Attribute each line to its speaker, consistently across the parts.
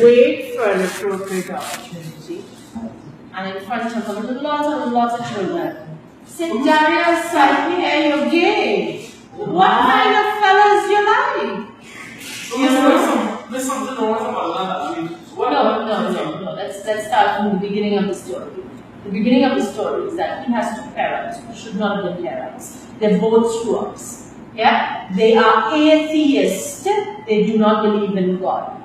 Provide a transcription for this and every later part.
Speaker 1: wait for an appropriate opportunity. And in front of a lot of children. Say, Darius, I hear you're gay. What kind of fellas you like?
Speaker 2: There's something wrong with that.
Speaker 1: No. Let's start from the beginning of the story. The beginning of the story is that he has two parents who should not have been parents. They're both screw-ups. Yeah? They are atheists. They do not believe in God.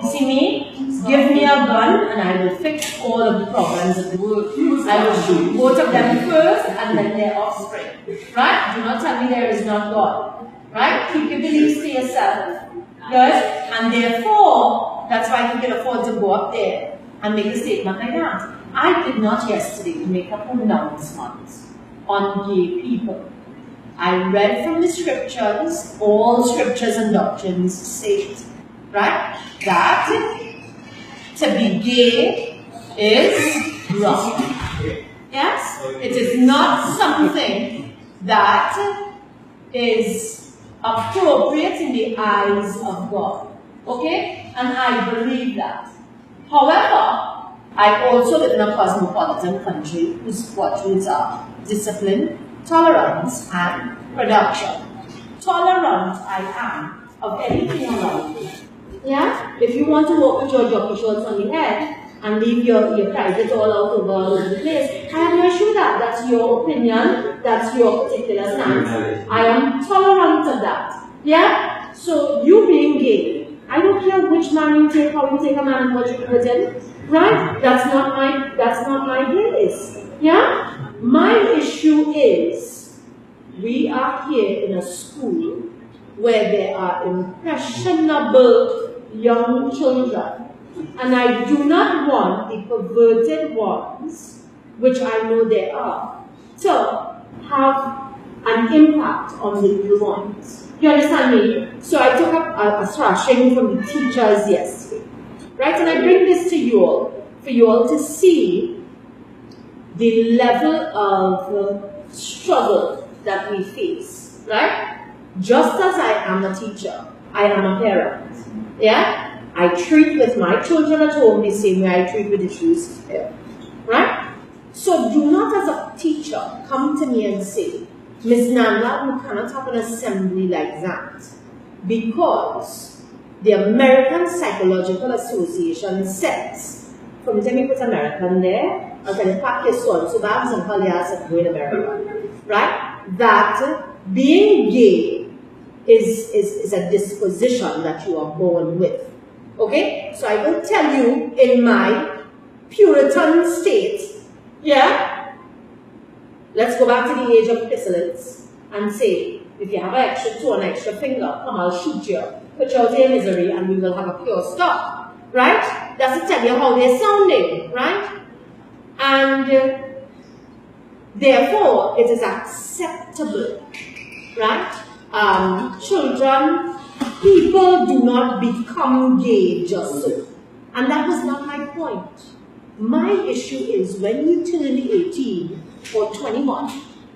Speaker 1: You see me? Give me a gun and I will fix all of the problems of the world. I will shoot both of them first and then their offspring. Right? Do not tell me there is not God. Right? Keep your beliefs to yourself. Good? And therefore, that's why you can afford to go up there and make a statement like that. I did not yesterday make a pronouncement on gay people. I read from the scriptures, all scriptures and doctrines state, right, that to be gay is wrong. Yes? It is not something that is appropriate in the eyes of God. Okay? And I believe that. However, I also live in a cosmopolitan country whose quadrants are discipline, tolerance, and production. Tolerant I am of anything around me. Yeah? If you want to walk with your jockey shorts on the head and leave your private all out over the place, I am not sure that. That's your opinion, that's your particular stance. I am tolerant of that. Yeah? So you being gay, I don't care which man you take, how you take a man and what you put in. Right? That's not my place. Yeah? My issue is we are here in a school where there are impressionable young children. And I do not want the perverted ones, which I know there are, to have an impact on the little ones. You understand me? So I took up a thrashing from the teachers yesterday. Right? And I bring this to you all, for you all to see the level of struggle that we face. Right? Just as I am a teacher, I am a parent. Yeah? I treat with my children at home the same way I treat with the shoes here. Right? So do not as a teacher come to me and say, Ms. Nanda, you cannot have an assembly like that. Because the American Psychological Association says, from the time you put American there, I'll tell you, pack your sword, so bags and colliers and go in America. Right? That being gay is a disposition that you are born with. Okay? So I will tell you in my Puritan state, yeah? Let's go back to the age of pistolets and say, if you have an extra toe and an extra finger, come, I'll shoot you. Put you out of your misery and we will have a pure stop. Right? That's to tell you how they're sounding. Right? And therefore, it is acceptable. Right? Children, people do not become gay just so. And that was not my point. My issue is when you turn 18 or 21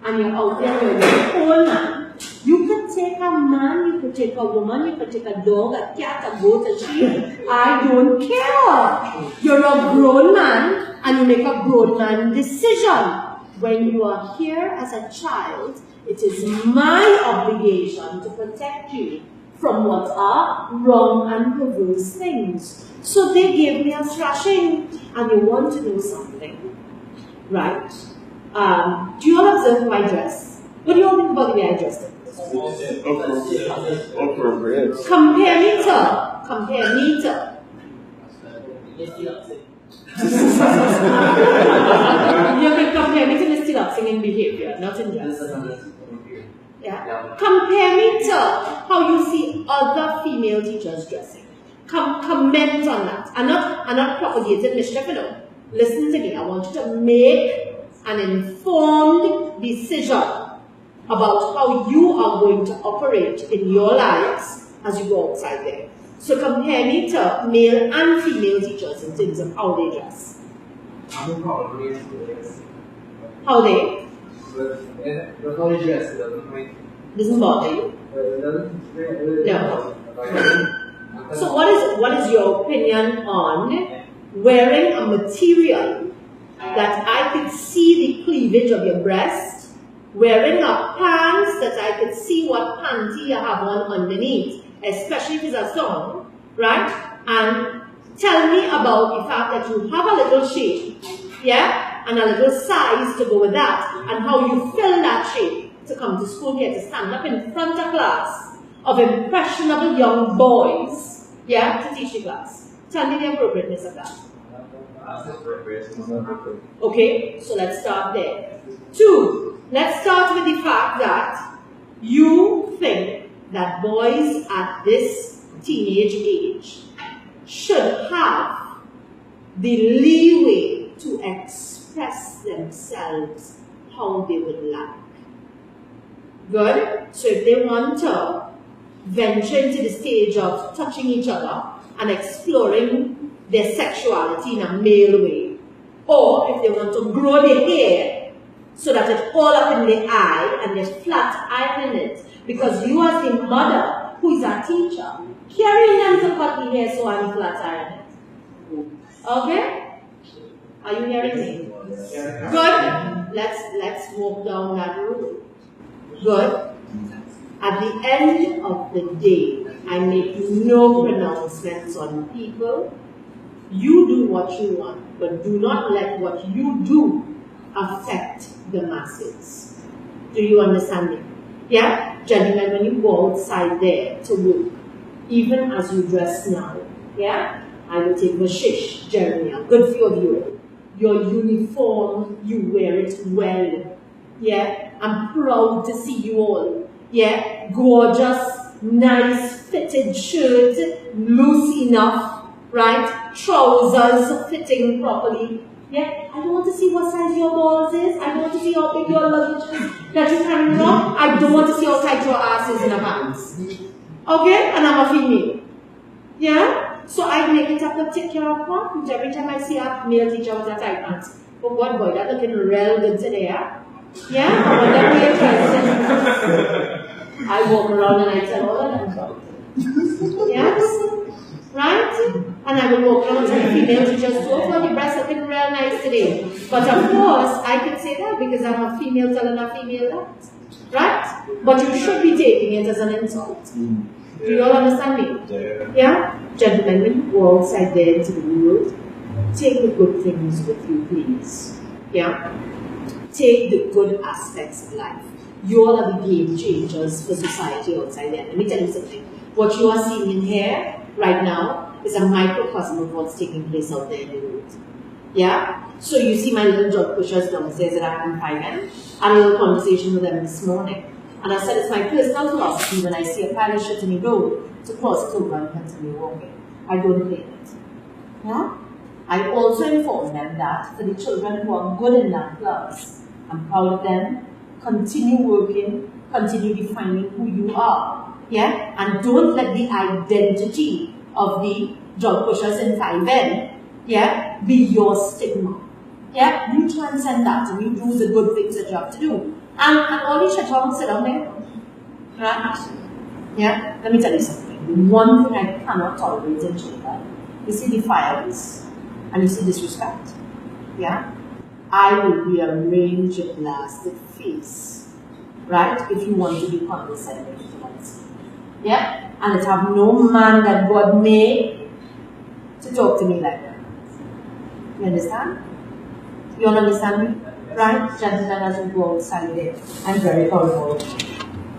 Speaker 1: and you're out there and you're a whole man, you could take a man, you could take a woman, you could take a dog, a cat, a goat, a sheep. I don't care. You're a grown man and you make a grown man decision. When you are here as a child, it is my obligation to protect you from what are wrong and perverse things. So they gave me a thrashing, and you want to know something, right? Do you all observe my dress? What do you all think about the way I dressed it?
Speaker 3: Appropriate.
Speaker 1: Compare me to. You can compare me to Misty Luxing in behavior, not in dress. Yeah. Compare me to how you see other female teachers dressing. Comment on that. I'm not propagating mischief, you know. Listen to me. I want you to make an informed decision about how you are going to operate in your lives as you go outside there. So compare me to male and female teachers in terms of how they dress. How they?
Speaker 4: How they dress
Speaker 1: Doesn't bother you? No. So what is what is your opinion on wearing a material that I could see the cleavage of your breast, wearing a pants that I could see what panty you have on underneath, especially if it's a thong, right? And tell me about the fact that you have a little shape, yeah, and a little size to go with that, and how you fill that shape to come to school here, to stand up in front of class of impressionable young boys, yeah, to teach the class. Tell me the appropriateness of that. Okay, so let's start there. 2, let's start with the fact that you think that boys at this teenage age should have the leeway to express themselves how they would like. Good? So if they want to venture into the stage of touching each other and exploring their sexuality in a male way, or if they want to grow their hair so that it's all up in the eye and there's flat iron in it, because you as the mother who is a teacher, carrying them to cut the hair so I'm flat iron it. Okay? Are you hearing me? Good. Let's walk down that road. Good. At the end of the day, I make no pronouncements on people. You do what you want, but do not let what you do affect the masses. Do you understand me? Yeah? Gentlemen, when you go outside there to work, even as you dress now, yeah? I will take the shish, Jeremiah. Good for you. Your uniform, you wear it well. Yeah? I'm proud to see you all. Yeah? Gorgeous, nice fitted shirt, loose enough, right? Trousers fitting properly. Yeah? I don't want to see what size your balls is. I don't want to see how big your luggage is that you carry around. I don't want to see how tight your ass is in a pants. Okay? And I'm a female. Yeah? So I make it up to take care of one. Every time I see a male teacher with a tight pants. Oh God, boy, that looking real good today, yeah? Yeah? I wonder who you're trying. I walk around and I tell all of them about it. Yes? Right? And I will walk around to the female teachers too. Oh, your breasts looking real nice today. But of course, I can say that because I'm a female telling a female that. Right? But you should be taking it as an insult. Do you all understand me? Yeah? Gentlemen, when you go outside there into the world, take the good things with you, please. Yeah? Take the good aspects of life. You all are the game changers for society outside there. Let me tell you something. What you are seeing in here right now is a microcosm of what's taking place out there in the world. Yeah? So you see my little job pushers downstairs that I can find them. I had a little conversation with them this morning. And I said it's my personal philosophy when I see a pile of shit in the road to cross it over and continue walking. I don't claim it. Yeah? I also inform them that for the children who are good in that class, I'm proud of them. Continue working, continue defining who you are. Yeah? And don't let the identity of the drug pushers in 5N, yeah, be your stigma. Yeah? You transcend that and you do the good things that you have to do. And all these shit sit down there. Right? Yeah? Let me tell you something. One thing I cannot tolerate in Trinidad, you see defiance and you see disrespect. Yeah? I will rearrange your blasted face. Right? If you want to be condescending towards me. Yeah? And it have no man that God made to talk to me like that. You understand? You all understand me? Right? Gentlemen, as we go outside there, I'm very proud of it.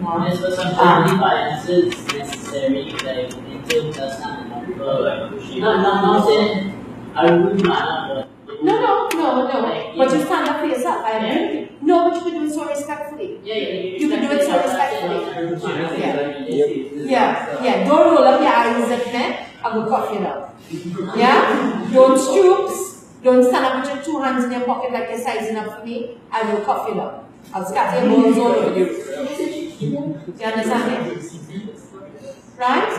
Speaker 3: Yes, but sometimes defiance is necessary, like, until that's not enough. Not saying a rude manner, but...
Speaker 1: No. But you stand up for yourself, I agree. No, but you can do it so respectfully.
Speaker 3: Yeah.
Speaker 1: You can do it so respectfully. Yeah. Don't roll up your eyes at me. I will cough you up. Yeah? Don't stoop. Don't stand up with your 2 hands in your pocket like you're sizing up for me. I will cough you up. I'll scatter your balls all over you. Do you understand me? Right?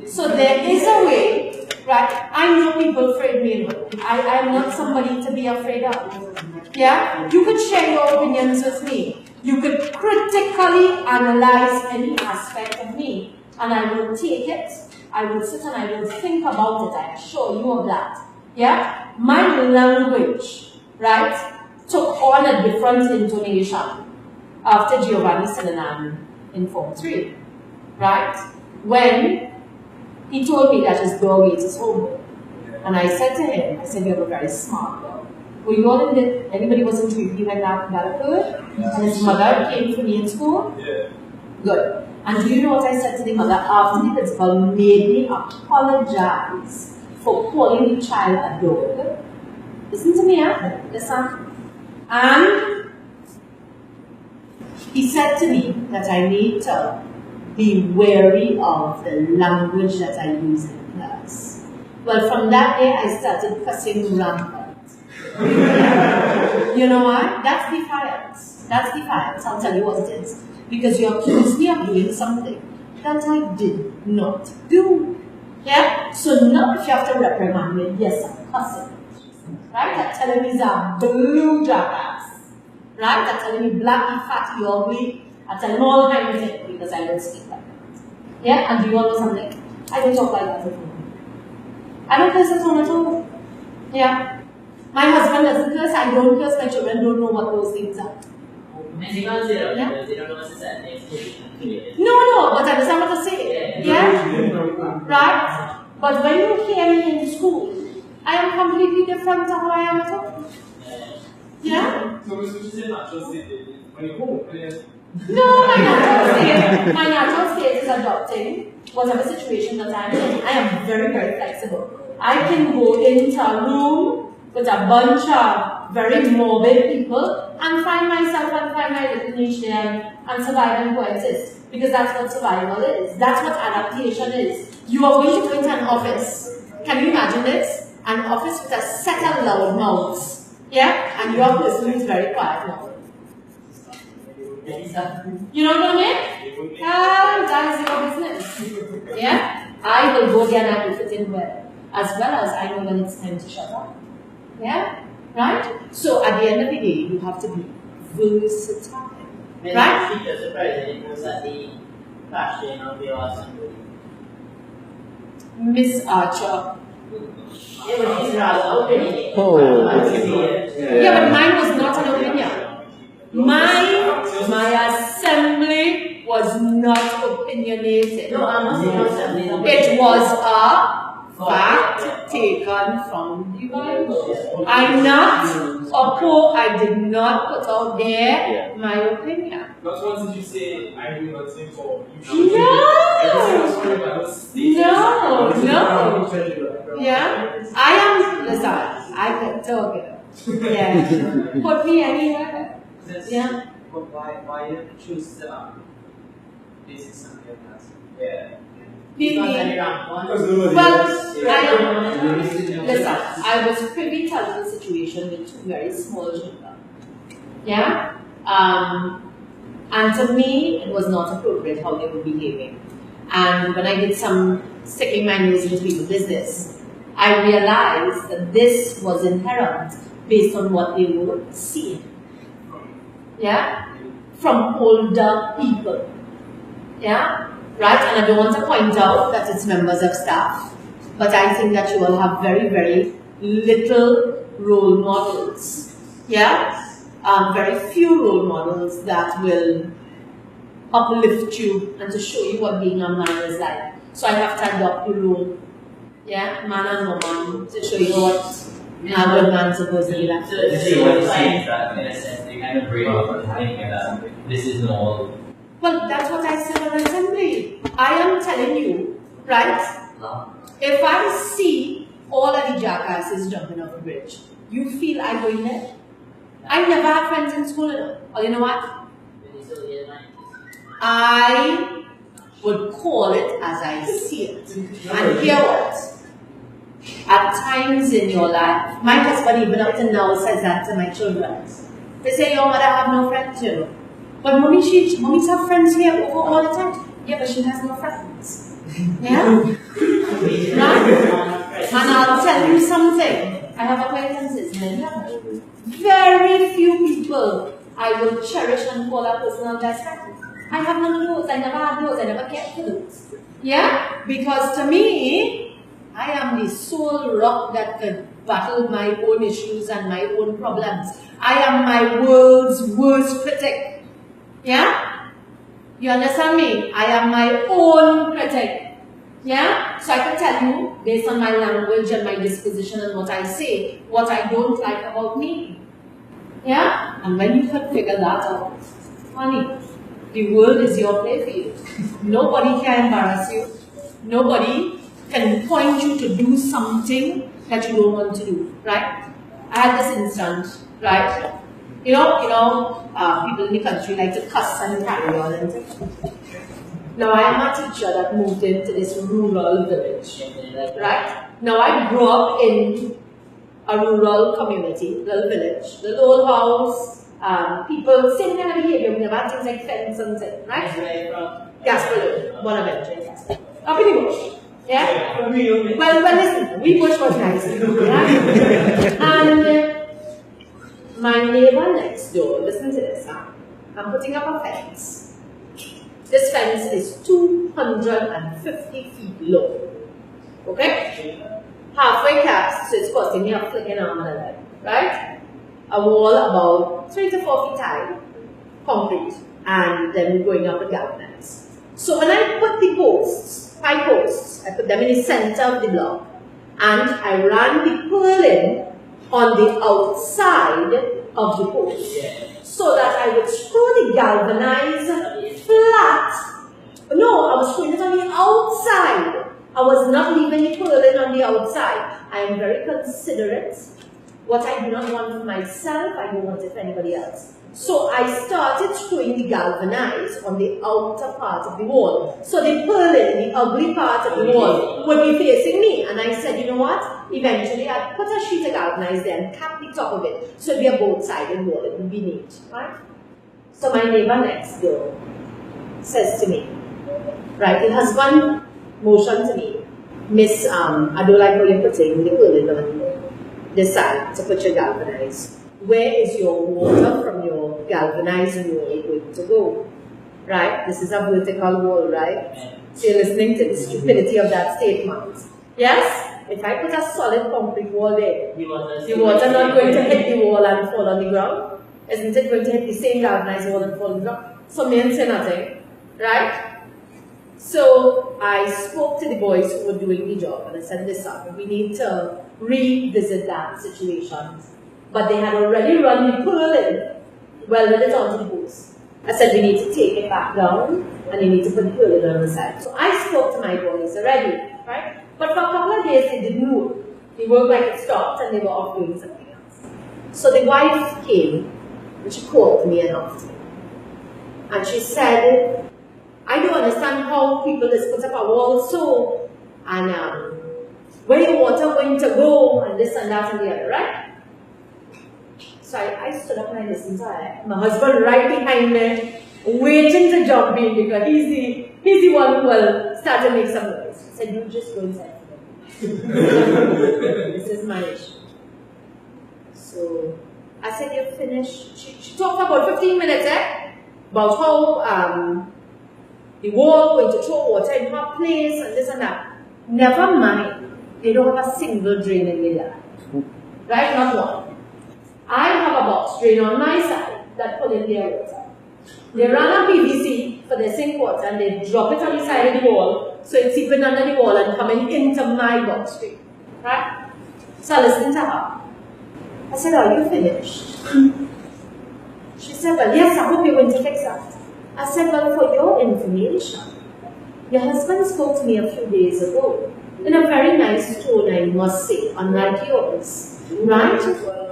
Speaker 1: So there is a way, right? I know people afraid me. I am not somebody to be afraid of. Yeah? You could share your opinions with me. You could critically analyze any aspect of me. And I will take it I would sit and I would think about it, I assure you of that. Yeah? My language, right, took on a different intonation after Giovanni Sinanan in Form 3, right? When he told me that his dog ate his homework. And I said to him, I said, you're a very smart dog. Were you all in the, anybody was intrigued when that occurred? And his mother came for me in school?
Speaker 2: Yeah.
Speaker 1: Good. And do you know what I said to the mother after the principal made me apologize for calling the child a dog? Listen to me, huh? Listen. And he said to me that I need to be wary of the language that I use in class. Well, from that day, I started cussing rampant. You know why? That's defiance. That's defiance. I'll tell you what it is. Because you accuse me of doing something that I did not do. Yeah? So now if you have to reprimand me, yes, I'm cussing. Right? I'm telling me he's a blue jackass. Right? I'm telling me blacky, fatty, ugly. I'm telling him all kinds of things because I don't speak like that. Yeah? And do you want to know something? I don't talk like that at home. I don't curse at home at all. Yeah? My husband doesn't curse, I don't curse, my children don't know what those things are.
Speaker 3: And they can't say that because they don't know what's the name.
Speaker 1: No, but I understand what to say. Yeah? Right? But when you hear me in school, I am completely different to how I am at home. Yeah?
Speaker 2: So what you say natural state when you're home?
Speaker 1: No, my natural state is adopting whatever situation that I'm in. I am very, very flexible. I can go into a room with a bunch of very morbid people and find myself and find my little niche there and survive and coexist. Because that's what survival is. That's what adaptation is. You are going to go into an office. Can you imagine this? An office with a set of loud mouths. Yeah? And you're a person who's very quiet now. You know what I mean? That is your business. Yeah? I will go there and I will fit in well. As well as I know when it's time to shut up. Yeah? Right? So at the end of the day, you have to be versatile. Right?
Speaker 3: I'm surprised it was at the fashion of your assembly.
Speaker 1: Miss Archer.
Speaker 3: It was rather opinion.
Speaker 1: Yeah, but mine was not an opinion. My assembly was not opinionated.
Speaker 3: No, I'm not saying assembly.
Speaker 1: It was a fact taken from the Bible. I'm not a quote. I did not put out there my opinion.
Speaker 2: Not once did you say, I do not think for
Speaker 1: No. Yeah, I am. Listen, I can talk it. Yeah, put me anywhere. Yeah.
Speaker 4: But why you choose basic something else? Yeah.
Speaker 1: Listen, I was privy to the situation with two very small children. Yeah? And to me, it was not appropriate how they were behaving. And when I did some sticking my nose into people's business, I realized that this was inherent based on what they were seeing. Yeah? From older people. Yeah? Right? And I don't want to point out that it's members of staff, but I think that you will have very, very little role models. Yeah? Very few role models that will uplift you and to show you what being a man is like. So I have to adopt the role. Yeah? Man and woman to show you what a good man's supposed to be like.
Speaker 5: So what you're saying is that in a sense they kind of break up and thinking that this is normal.
Speaker 1: Well, that's what I said on assembly. I am telling you, right? If I see all of the jackasses jumping off the bridge, you feel I go in there? I never had friends in school, or you know what? I would call it as I see it. And hear what? At times in your life, my husband even up to now says that to my children. They say, your mother have no friends, you know. But mommy's have friends here over all the time. Yeah, but she has no friends. Yeah? Right? And I'll tell you something. I have acquaintances, many of them. Very few people I will cherish and call a personal best friend. I have none of those. I never had those. I never cared for those. Yeah? Because to me, I am the sole rock that can battle my own issues and my own problems. I am my world's worst critic. Yeah? You understand me? I am my own critic. Yeah? So I can tell you, based on my language and my disposition and what I say, what I don't like about me. Yeah? And when you can figure that out, honey, the world is your playfield. Nobody can embarrass you. Nobody can point you to do something that you don't want to do, right? I had this instance, right? You know, people in the country like to cuss and carry on and now I am a teacher that moved into this rural village, right? Now I grew up in a rural community, little village, little old house, people, same kind of behavior, we never had things like fence and things, right? Gasper, one of them, up in the bush. Yeah? Well, listen, we bush was nice. Right? And my neighbor next door, listen to this, I'm putting up a fence. This fence is 250 feet low. Okay? Halfway cast, so it's costing me a flicking arm and a leg. Right? A wall about 3 to 4 feet high, concrete, and then going up a galvanized. So when I put the posts, 5 posts, I put them in the center of the block, and I ran the purlin on the outside of the post, so that I would screw the galvanized flat. No, I was screwing it on the outside. I was not leaving the purlin on the outside. I am very considerate. What I do not want for myself, I don't want it for anybody else. So I started screwing the galvanized on the outer part of the wall. So the purlin, the ugly part of the wall, would be facing me. And I said, you know what? Eventually I'd put a sheet of galvanized there and cap the top of it. So it'd be a both-sided wall. It would be neat. Right? So my neighbor next door says to me, right, the husband motioned to me, Miss, I don't like how you're putting the purlin on this side to put your galvanized. Where is your water from your galvanizing wall going to go? Right? This is a vertical wall, right? So you're listening to the stupidity of that statement. Yes? If I put a solid concrete wall there, the water not going to hit the wall and fall on the ground? Isn't it going to hit the same galvanized wall and fall on the ground? So men say nothing. Right? So I spoke to the boys who were doing the job and I said, listen, we need to revisit that situation. But they had already run the purlin, welded it onto the post. I said, we need to take it back down and you need to put the purlin on the side. So I spoke to my boys already, right? But for a couple of days they didn't work. They worked like it stopped and they were off doing something else. So the wife came and she called me and asked me. And she said, I don't understand how people just put up a wall so, and where your water going to go, and this and that and the other, right? So I stood up and I listened to her. My husband right behind me, waiting to jump in because he's the one who will start to make some noise. He said, you just go inside. This is my issue. So I said, you're finished. She talked for about 15 minutes, about how the wall going to throw water in her place and this and that. Never mind, they don't have a single drain in the yard. Right? Not one. I have a box drain on my side that pull in their water. They run a PVC for their sink water and they drop it on the side of the wall so it's seeping under the wall and coming into my box drain. Right? So I listened to her. I said, are you finished? She said, well, yes, I hope you're going to fix that. I said, well, for your information, your husband spoke to me a few days ago in a very nice tone, I must say, unlike yours. Right?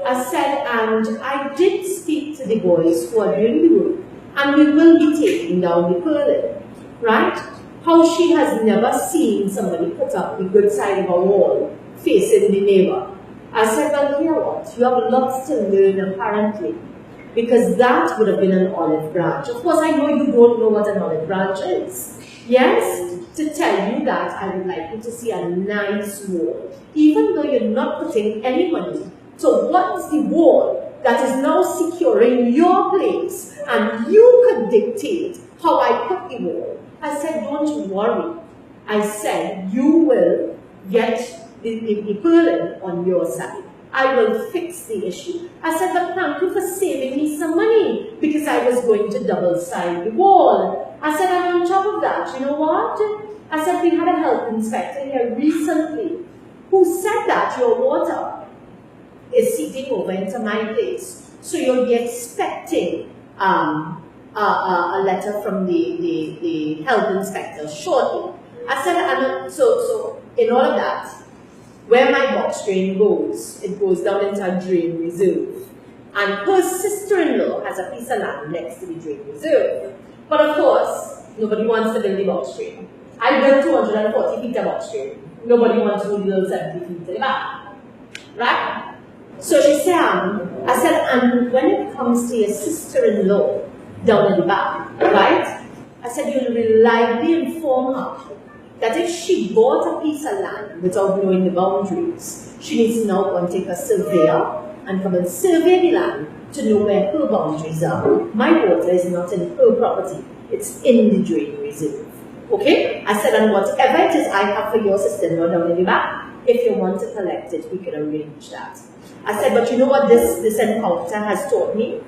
Speaker 1: I said, and I did speak to the boys who are doing the work, and we will be taking down the purlin. Right? How she has never seen somebody put up the good side of a wall facing the neighbor. I said, well, you know what? You have lots to learn apparently. Because that would have been an olive branch. Of course, I know you don't know what an olive branch is. Yes? To tell you that, I would like you to see a nice wall. Even though you're not putting any money towards the wall that is now securing your place, and you could dictate how I put the wall. I said, don't worry. I said, you will get the purling on your side. I will fix the issue. I said, but thank you for saving me some money because I was going to double side the wall. I said, and on top of that, you know what? I said, we had a health inspector here recently who said that your water is seeping over into my place. So you'll be expecting a letter from the health inspector shortly. I said, so in all of that, where my box drain goes, it goes down into a drain reserve. And her sister-in-law has a piece of land next to the drain reserve. But of course, nobody wants to build the box drain. I built 240 feet of box drain. Nobody wants to build 70 feet to the back. Right? So she said, I said, and when it comes to your sister-in-law down at the back, right? I said, you'll reliably inform her that if she bought a piece of land without knowing the boundaries, she needs to now go and take a surveyor and come and survey the land to know where her boundaries are. My water is not in her property, it's in the drain reserve. Okay? I said, and whatever it is I have for your sister-in-law down in the back, if you want to collect it, we can arrange that. I said, but you know what this encounter has taught me?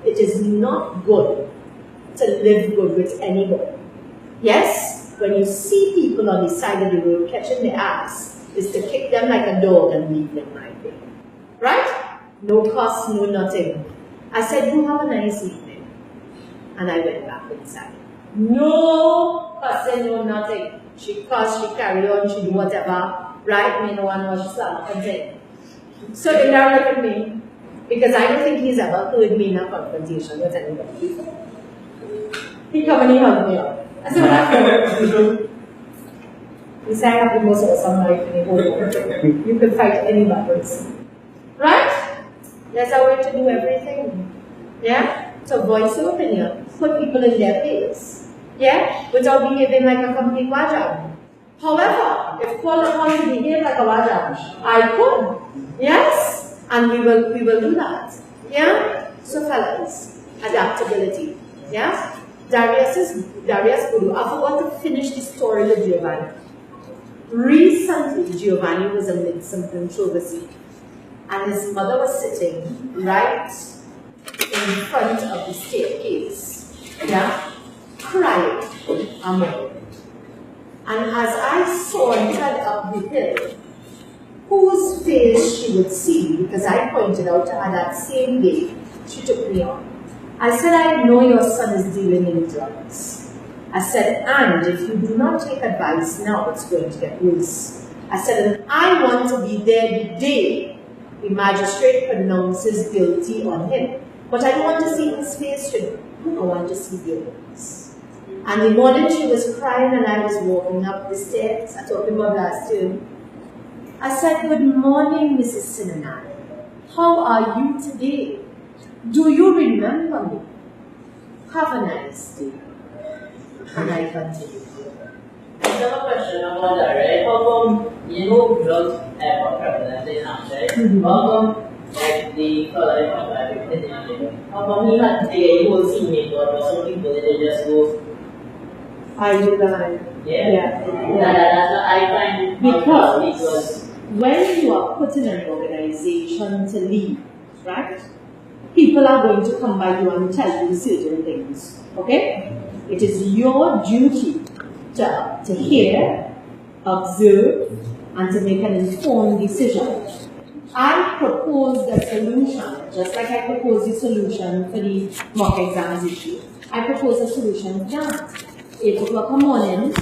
Speaker 1: It is not good to live good with anybody. Yes? When you see people on the side of the road catching their ass, is to kick them like a dog and leave them right there. Right? No cost, no nothing. I said, you have a nice evening. And I went back inside. No cussing, no nothing. She cussed, she carried on, she do whatever. Right? Me no one was slammed and said. So they now look at me, because I don't think he's ever heard me in a confrontation with anybody before. He come and he hugged me up. I said, what? He said, I have the most awesome life in the whole world. You can fight any battles. Right? That's our way to do everything. Yeah? So voice your opinion. Put people in their place. Yeah? Without behaving like a complete wajab. However, if called upon to behave like a wajab, I could. Yes? And we will do that. Yeah? So fellas, adaptability. Yeah? Darius Guru. I forgot to finish the story with Giovanni. Recently, Giovanni was amid some controversy, and his mother was sitting right in front of the staircase, yeah, crying a moment. And as I sauntered up the hill, whose face she would see, because I pointed out to her that same day, she took me on. I said, I know your son is dealing in drugs. I said, and if you do not take advice now, it's going to get worse. I said, and I want to be there the day the magistrate pronounces guilty on him. But I don't want to see his face, I want to see the evidence. And the morning she was crying and I was walking up the stairs, I told him about last year. I said, good morning, Mrs. Sinanai. How are you today? Do you remember me? Have a nice day. And I continued.
Speaker 3: I have a question about that, right? How come, you know, drugs are prevalent in Hampshire? How come, like, the color of the how come he had the whole teammate, or some people, they just go,
Speaker 1: I do that.
Speaker 3: yeah. That's what I find.
Speaker 1: Because when you are put in an organization to lead, right? People are going to come by you and tell you certain things. Okay? It is your duty to hear, observe, and to make an informed decision. I proposed a solution, just like I proposed the solution for the mock exams issue. I proposed a solution that 8 o'clock in the morning,